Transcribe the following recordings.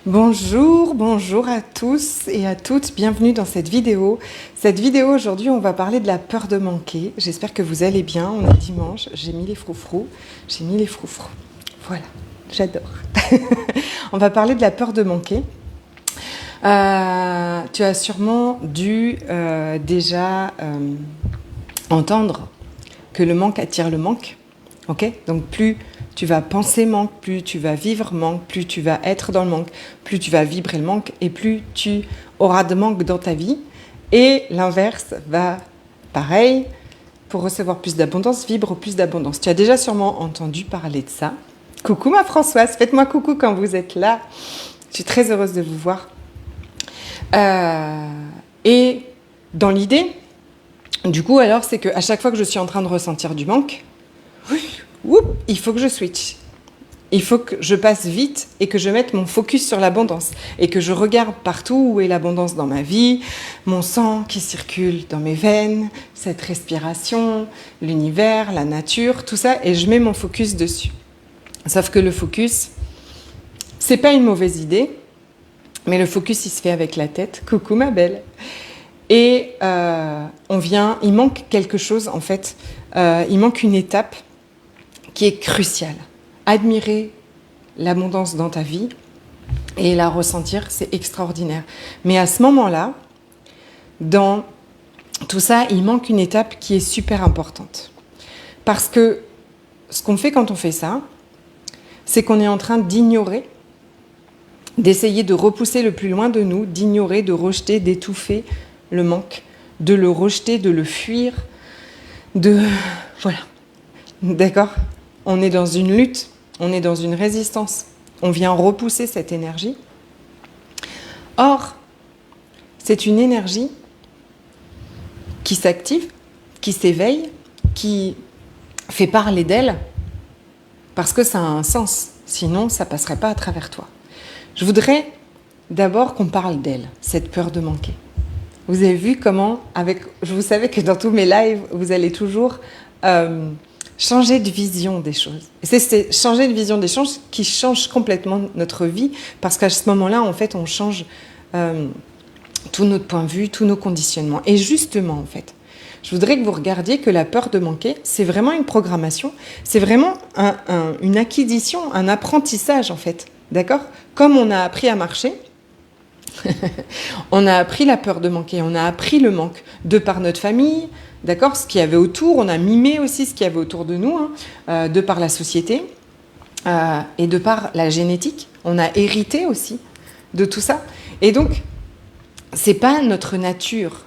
Bonjour, bonjour à tous et à toutes, bienvenue dans cette vidéo. Cette vidéo aujourd'hui, on va parler de la peur de manquer. J'espère que vous allez bien, on est dimanche, j'ai mis les froufrous, Voilà, j'adore. On va parler de la peur de manquer. Tu as sûrement dû déjà entendre que le manque attire le manque. Ok ? Donc plus tu vas penser manque, plus tu vas vivre manque, plus tu vas être dans le manque, plus tu vas vibrer le manque et plus tu auras de manque dans ta vie. Et l'inverse va pareil, pour recevoir plus d'abondance, vibre plus d'abondance. Tu as déjà sûrement entendu parler de ça. Coucou ma Françoise, faites-moi coucou quand vous êtes là. Je suis très heureuse de vous voir. Et dans l'idée, du coup, alors, c'est qu'à chaque fois que je suis en train de ressentir du manque, il faut que je switch. Il faut que je passe vite et que je mette mon focus sur l'abondance et que je regarde partout où est l'abondance dans ma vie, mon sang qui circule dans mes veines, cette respiration, l'univers, la nature, tout ça, et je mets mon focus dessus. Sauf que le focus, c'est pas une mauvaise idée, mais le focus, il se fait avec la tête. Coucou ma belle. Et il manque quelque chose en fait, il manque une étape qui est cruciale. Admirer l'abondance dans ta vie et la ressentir, c'est extraordinaire. Mais à ce moment-là, dans tout ça, il manque une étape qui est super importante. Parce que ce qu'on fait quand on fait ça, c'est qu'on est en train d'ignorer, d'essayer de repousser le plus loin de nous, d'ignorer, de rejeter, d'étouffer le manque, de le rejeter, de le fuir, Voilà. D'accord ? On est dans une lutte, on est dans une résistance. On vient repousser cette énergie. Or, c'est une énergie qui s'active, qui s'éveille, qui fait parler d'elle, parce que ça a un sens. Sinon, ça ne passerait pas à travers toi. Je voudrais d'abord qu'on parle d'elle, cette peur de manquer. Vous avez vu comment, vous savez que dans tous mes lives, vous allez toujours changer de vision des choses. Et c'est changer de vision des choses qui change complètement notre vie, parce qu'à ce moment-là, en fait, on change tout notre point de vue, tous nos conditionnements. Et justement, en fait, je voudrais que vous regardiez que la peur de manquer, c'est vraiment une programmation, c'est vraiment une acquisition, un apprentissage, en fait. D'accord ? Comme on a appris à marcher, on a appris la peur de manquer, on a appris le manque de par notre famille, d'accord, ce qu'il y avait autour, on a mimé aussi ce qu'il y avait autour de nous, de par la société et de par la génétique, on a hérité aussi de tout ça. Et donc, c'est pas notre nature.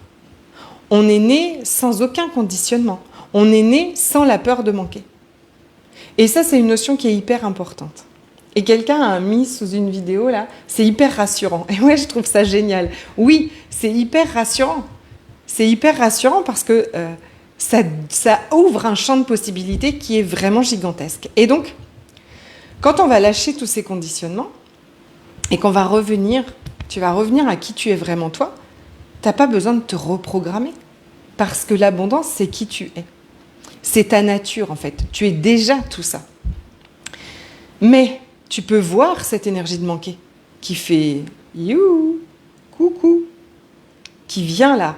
On est né sans aucun conditionnement, on est né sans la peur de manquer. Et ça, c'est une notion qui est hyper importante. Et quelqu'un a mis sous une vidéo, là, c'est hyper rassurant. Et moi, je trouve ça génial. Oui, c'est hyper rassurant. C'est hyper rassurant parce que ça ouvre un champ de possibilités qui est vraiment gigantesque. Et donc, quand on va lâcher tous ces conditionnements et qu'on va revenir, tu vas revenir à qui tu es vraiment toi, tu n'as pas besoin de te reprogrammer. Parce que l'abondance, c'est qui tu es. C'est ta nature, en fait. Tu es déjà tout ça. Mais tu peux voir cette énergie de manquer qui fait « you, coucou », qui vient là,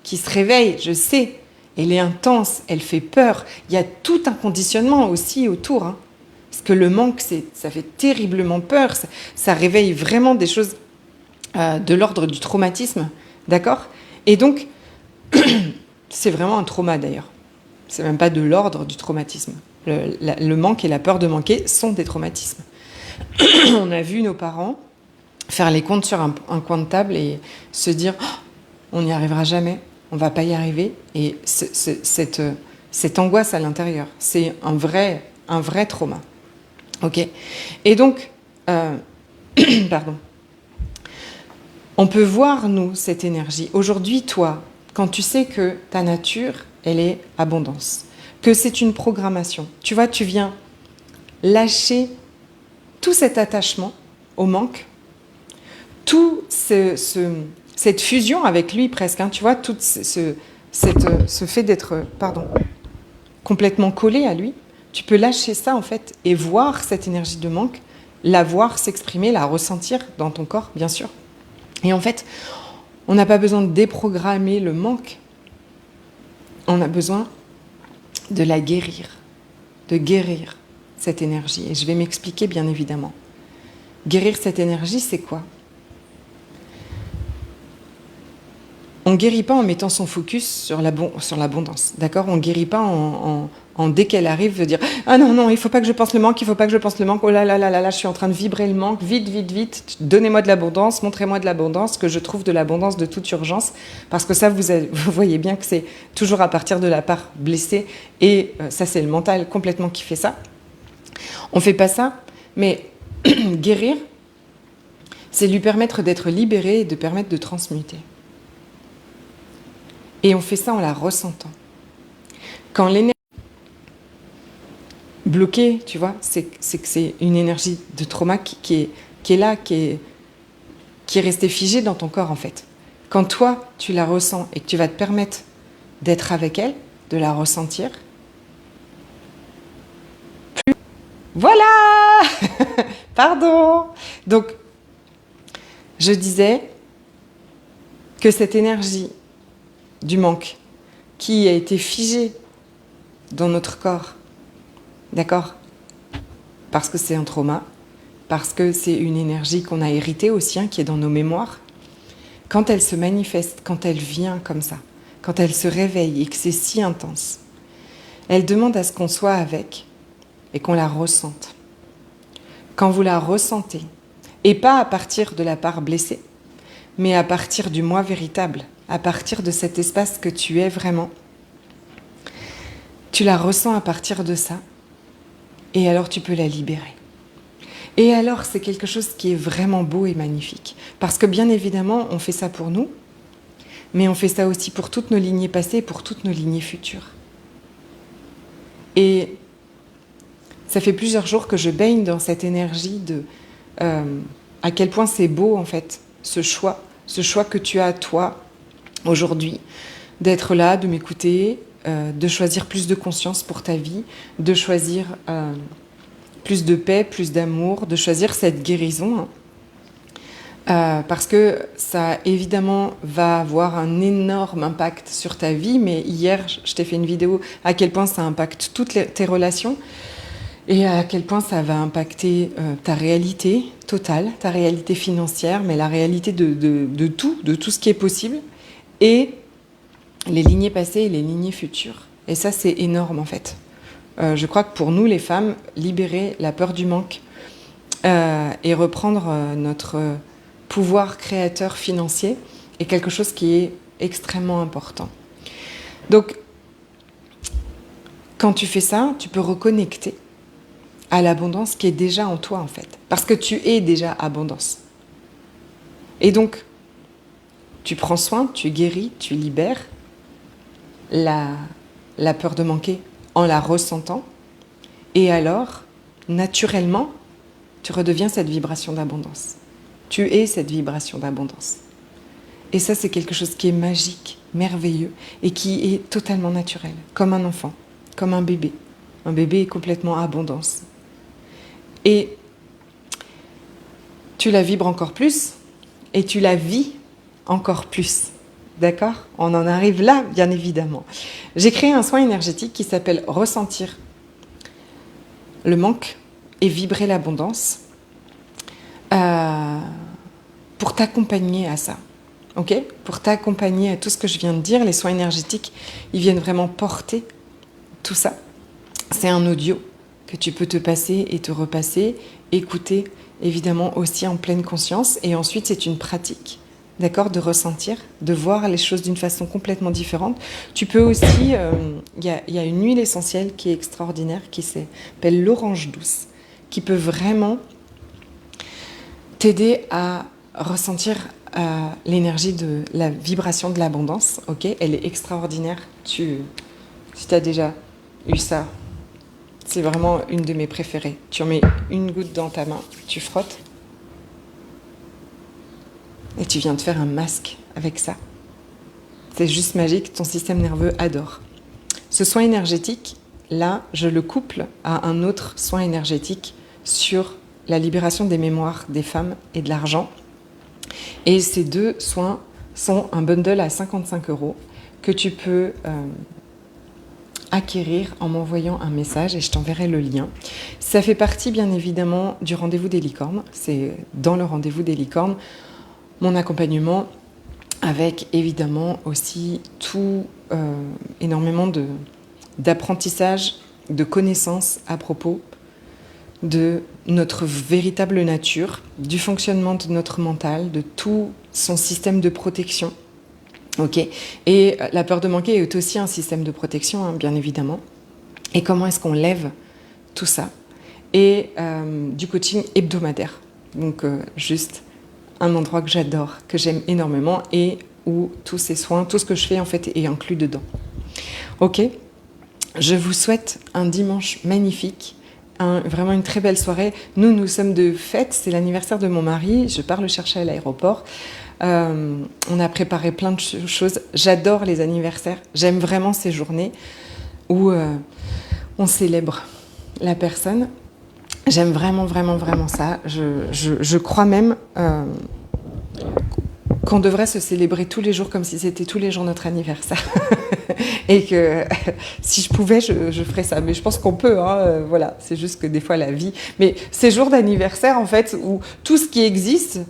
qui se réveille, je sais, elle est intense, elle fait peur. Il y a tout un conditionnement aussi autour. Parce que le manque, ça fait terriblement peur, ça réveille vraiment des choses de l'ordre du traumatisme, d'accord ? Et donc, c'est vraiment un trauma d'ailleurs. C'est même pas de l'ordre du traumatisme. Le manque et la peur de manquer sont des traumatismes. On a vu nos parents faire les comptes sur un coin de table et se dire oh, on n'y arrivera jamais, on va pas y arriver. Et cette angoisse à l'intérieur, c'est un vrai trauma. Ok. Et donc, pardon. On peut voir, nous, cette énergie. Aujourd'hui, toi, quand tu sais que ta nature, elle est abondance, que c'est une programmation, tu vois, tu viens lâcher tout cet attachement au manque, tout cette fusion avec lui presque, tu vois, tout ce fait d'être complètement collé à lui, tu peux lâcher ça en fait et voir cette énergie de manque la voir s'exprimer, la ressentir dans ton corps, bien sûr. Et en fait, on n'a pas besoin de déprogrammer le manque. On a besoin de la guérir, de guérir cette énergie. Et je vais m'expliquer, bien évidemment. Guérir cette énergie, c'est quoi? On ne guérit pas en mettant son focus sur l'abondance, d'accord? On ne guérit pas dès qu'elle arrive, de dire « Ah non, non, il ne faut pas que je pense le manque, il ne faut pas que je pense le manque, oh là là là là là, je suis en train de vibrer le manque, vite, vite, vite, donnez-moi de l'abondance, montrez-moi de l'abondance, que je trouve de l'abondance de toute urgence. » Parce que ça, vous voyez bien que c'est toujours à partir de la part blessée, et ça, c'est le mental complètement qui fait ça. On ne fait pas ça, mais guérir, c'est lui permettre d'être libéré et de permettre de transmuter. Et on fait ça en la ressentant. Quand l'énergie est bloquée, tu vois, c'est que c'est une énergie de trauma qui est là, qui est restée figée dans ton corps, en fait. Quand toi, tu la ressens et que tu vas te permettre d'être avec elle, de la ressentir, voilà. Pardon. Donc, je disais que cette énergie du manque qui a été figée dans notre corps, d'accord? Parce que c'est un trauma, parce que c'est une énergie qu'on a héritée aussi, qui est dans nos mémoires. Quand elle se manifeste, quand elle vient comme ça, quand elle se réveille et que c'est si intense, elle demande à ce qu'on soit avec et qu'on la ressente. Quand vous la ressentez, et pas à partir de la part blessée, mais à partir du moi véritable, à partir de cet espace que tu es vraiment, tu la ressens à partir de ça, et alors tu peux la libérer. Et alors c'est quelque chose qui est vraiment beau et magnifique, parce que bien évidemment on fait ça pour nous, mais on fait ça aussi pour toutes nos lignées passées et pour toutes nos lignées futures. Et ça fait plusieurs jours que je baigne dans cette énergie de à quel point c'est beau en fait, ce choix que tu as toi aujourd'hui, d'être là, de m'écouter, de choisir plus de conscience pour ta vie, de choisir plus de paix, plus d'amour, de choisir cette guérison. Parce que ça, évidemment, va avoir un énorme impact sur ta vie. Mais hier, je t'ai fait une vidéo à quel point ça impacte toutes tes relations et à quel point ça va impacter ta réalité totale, ta réalité financière, mais la réalité de tout ce qui est possible, et les lignées passées et les lignées futures. Et ça, c'est énorme, en fait. Je crois que pour nous, les femmes, libérer la peur du manque et reprendre notre pouvoir créateur financier est quelque chose qui est extrêmement important. Donc, quand tu fais ça, tu peux reconnecter à l'abondance qui est déjà en toi, en fait. Parce que tu es déjà abondance. Et donc, tu prends soin, tu guéris, tu libères la peur de manquer en la ressentant. Et alors, naturellement, tu redeviens cette vibration d'abondance. Tu es cette vibration d'abondance. Et ça, c'est quelque chose qui est magique, merveilleux, et qui est totalement naturel, comme un enfant, comme un bébé. Un bébé est complètement abondance. Et tu la vibres encore plus, et tu la vis encore plus. D'accord? On en arrive là, bien évidemment. J'ai créé un soin énergétique qui s'appelle « Ressentir le manque et vibrer l'abondance » pour t'accompagner à ça. Ok? Pour t'accompagner à tout ce que je viens de dire. Les soins énergétiques, ils viennent vraiment porter tout ça. C'est un audio que tu peux te passer et te repasser, écouter évidemment aussi en pleine conscience. Et ensuite, c'est une pratique, d'accord, de ressentir, de voir les choses d'une façon complètement différente. Tu peux aussi, il y a une huile essentielle qui est extraordinaire, qui s'appelle l'orange douce, qui peut vraiment t'aider à ressentir l'énergie de la vibration de l'abondance. Ok, elle est extraordinaire. Si tu as déjà eu ça, c'est vraiment une de mes préférées. Tu en mets une goutte dans ta main, tu frottes, et tu viens de faire un masque avec ça. C'est juste magique, ton système nerveux adore. Ce soin énergétique, là, je le couple à un autre soin énergétique sur la libération des mémoires des femmes et de l'argent. Et ces 2 soins sont un bundle à 55 € que tu peux acquérir en m'envoyant un message et je t'enverrai le lien. Ça fait partie bien évidemment du rendez-vous des licornes. C'est dans le rendez-vous des licornes mon accompagnement avec évidemment aussi énormément d'apprentissage, de connaissances à propos de notre véritable nature, du fonctionnement de notre mental, de tout son système de protection. Okay. Et la peur de manquer est aussi un système de protection, hein, bien évidemment. Et comment est-ce qu'on lève tout ça? Et du coaching hebdomadaire. Donc juste un endroit que j'adore, que j'aime énormément et où tous ces soins, tout ce que je fais en fait est inclus dedans. Ok, je vous souhaite un dimanche magnifique, vraiment une très belle soirée. Nous sommes de fête, c'est l'anniversaire de mon mari, je pars le chercher à l'aéroport. On a préparé plein de choses. J'adore les anniversaires. J'aime vraiment ces journées où on célèbre la personne. J'aime vraiment, vraiment, vraiment ça. Je crois même qu'on devrait se célébrer tous les jours comme si c'était tous les jours notre anniversaire. Et que si je pouvais, je ferais ça. Mais je pense qu'on peut, hein, voilà. C'est juste que des fois, la vie... Mais ces jours d'anniversaire, en fait, où tout ce qui existe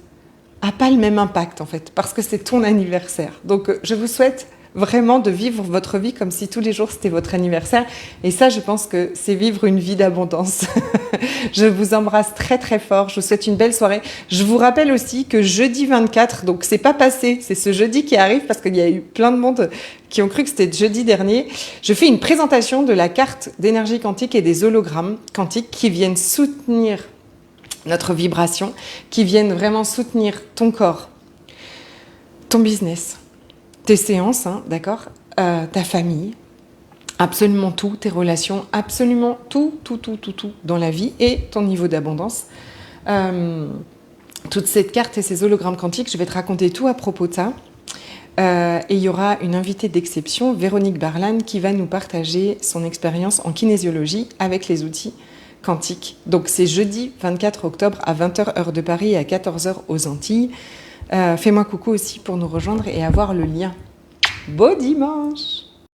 n'a pas le même impact, en fait, parce que c'est ton anniversaire. Donc, je vous souhaite vraiment de vivre votre vie comme si tous les jours c'était votre anniversaire. Et ça, je pense que c'est vivre une vie d'abondance. Je vous embrasse très très fort. Je vous souhaite une belle soirée. Je vous rappelle aussi que jeudi 24, donc c'est pas passé, c'est ce jeudi qui arrive parce qu'il y a eu plein de monde qui ont cru que c'était jeudi dernier. Je fais une présentation de la carte d'énergie quantique et des hologrammes quantiques qui viennent soutenir notre vibration, qui viennent vraiment soutenir ton corps, ton business, tes séances, hein, d'accord, ta famille, absolument tout, tes relations, absolument tout dans la vie et ton niveau d'abondance. Toute cette carte et ces hologrammes quantiques, je vais te raconter tout à propos de ça. Et il y aura une invitée d'exception, Véronique Barlan, qui va nous partager son expérience en kinésiologie avec les outils quantiques. Donc c'est jeudi 24 octobre à 20h heure de Paris et à 14h aux Antilles. Fais-moi coucou aussi pour nous rejoindre et avoir le lien. Beau dimanche!